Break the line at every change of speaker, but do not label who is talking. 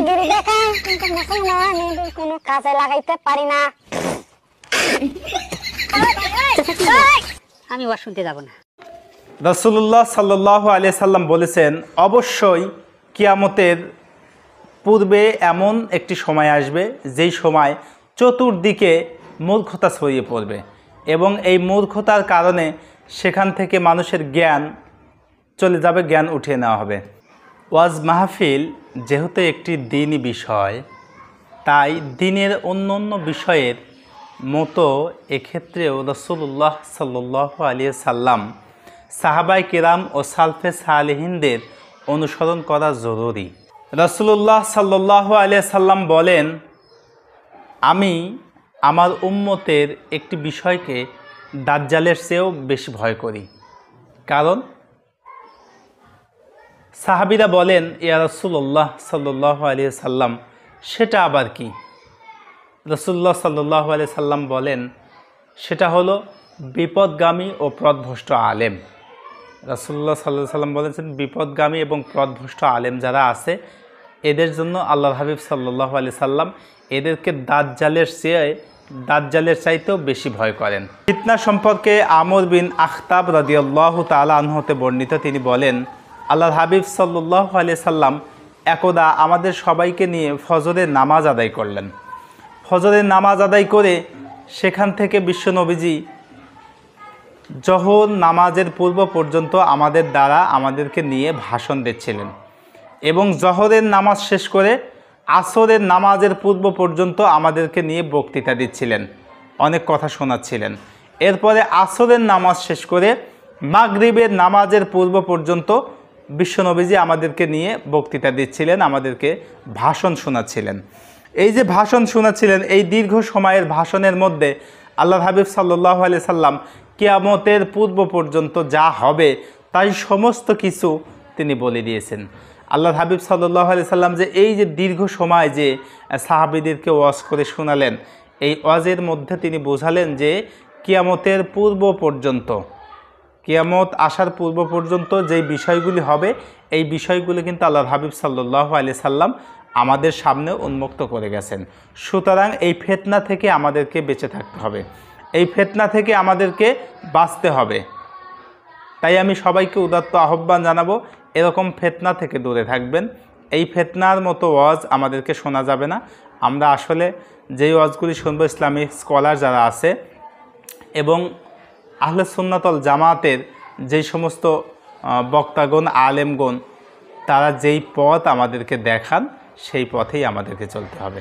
গিরি দেখা কিন্তু মুসলমানের কোনো কাজে লাগাইতে পারি না। আমি ওয়াজ শুনতে যাব না।
রাসূলুল্লাহ সাল্লাল্লাহু আলাইহি সাল্লাম বলেছেন, অবশ্যই কিয়ামতের পূর্বে এমন একটি সময় আসবে যেই সময় চতুর্দিকে মূর্খতা ছড়িয়ে পড়বে এবং এই মূর্খতার কারণে সেখান থেকে মানুষের জ্ঞান চলে যাবে, জ্ঞান উঠিয়ে নেওয়া হবে। ওয়াজ মাহফিল যেহেতু একটি দ্বীনি বিষয়, তাই দ্বীনের অন্য অন্য বিষয়ের মতো এক্ষেত্রেও রাসূলুল্লাহ সাল্লাল্লাহু আলাইহি সাল্লাম, সাহাবায়ে কেরাম ও সালফে সালেহিনদের অনুসরণ করা জরুরি। রাসূলুল্লাহ সাল্লাল্লাহু আলাইহি সাল্লাম বলেন, আমি আমার উম্মতের একটি বিষয়কে দাজ্জালের চেয়েও বেশি ভয় করি। কারণ সাহাবীরা বলেন, ইয়া রাসূলুল্লাহ সাল্লাল্লাহু আলাইহি সাল্লাম, সেটা আবার কি? রাসূলুল্লাহ সাল্লাল্লাহু আলাইহি সাল্লাম বলেন, সেটা হলো বিপদগামী ও পথভ্রষ্ট আলেম। রাসূলুল্লাহ সাল্লাল্লাহু আলাইহি সাল্লাম বলেছেন, বিপদগামী এবং পথভ্রষ্ট আলেম যারা আছে এদের জন্য আল্লাহর হাবিব সাল্লাল্লাহু আলাইহি সাল্লাম এদেরকে দাজ্জালের চাইতেও বেশি ভয় করেন। ফিতনা সম্পর্কে আমর বিন আখতাব রাদিয়াল্লাহু তাআলা আনহু হতে বর্ণিত, তিনি বলেন, আল্লাহর হাবিব সাল্লাল্লাহু আলাইহি সাল্লাম একদা আমাদের সবাইকে নিয়ে ফজরের নামাজ আদায় করলেন। ফজরের নামাজ আদায় করে সেখান থেকে বিশ্বনবীজি জোহর নামাজের পূর্ব পর্যন্ত আমাদের দ্বারা আমাদেরকে নিয়ে ভাষণ দিচ্ছিলেন এবং জোহরের নামাজ শেষ করে আসরের নামাজের পূর্ব পর্যন্ত আমাদেরকে নিয়ে বক্তৃতা দিচ্ছিলেন, অনেক কথা শোনাচ্ছিলেন। এরপরে আসরের নামাজ শেষ করে মাগরিবের নামাজের পূর্ব পর্যন্ত বিশ্বনবীজি আমাদেরকে নিয়ে বক্তৃতা দিচ্ছিলেন, আমাদেরকে ভাষণ শোনাচ্ছিলেন। এই যে ভাষণ শোনাচ্ছিলেন, এই দীর্ঘ সময়ের ভাষণের মধ্যে আল্লাহর হাবিব সাল্লাল্লাহু আলাইহি সাল্লাম কিয়ামতের পূর্ব পর্যন্ত যা হবে তাই সমস্ত কিছু তিনি বলে দিয়েছেন। আল্লাহর হাবিব সাল্লাল্লাহু আলাইহি সাল্লাম যে এই যে দীর্ঘ সময় যে সাহাবীদেরকে ওয়াজ করে শোনালেন, এই ওয়াজের মধ্যে তিনি বোঝালেন যে কিয়ামতের পূর্ব পর্যন্ত, কিয়ামত আসার পূর্ব পর্যন্ত যেই বিষয়গুলি হবে এই বিষয়গুলি কিন্তু আল্লাহর হাবিব সাল্লাল্লাহু আলাইহি সাল্লাম আমাদের সামনে উন্মুক্ত করে গেছেন। সুতরাং এই ফিতনা থেকে আমাদেরকে বেঁচে থাকতে হবে, এই ফিতনা থেকে আমাদেরকে বাঁচতে হবে। তাই আমি সবাইকে উদাত্ত আহ্বান জানাবো, এরকম ফিতনা থেকে দূরে থাকবেন। এই ফিতনার মতো ওয়াজ আমাদেরকে শোনা যাবে না। আমরা আসলে যেই ওয়াজগুলি শুনবো, ইসলামিক স্কলার যারা আছে এবং আহলে সুন্নাত ওয়াল জামাতের যেই সমস্ত বক্তাগণ, আলেমগণ, তারা যেই পথ আমাদেরকে দেখান সেই পথেই আমাদেরকে চলতে হবে।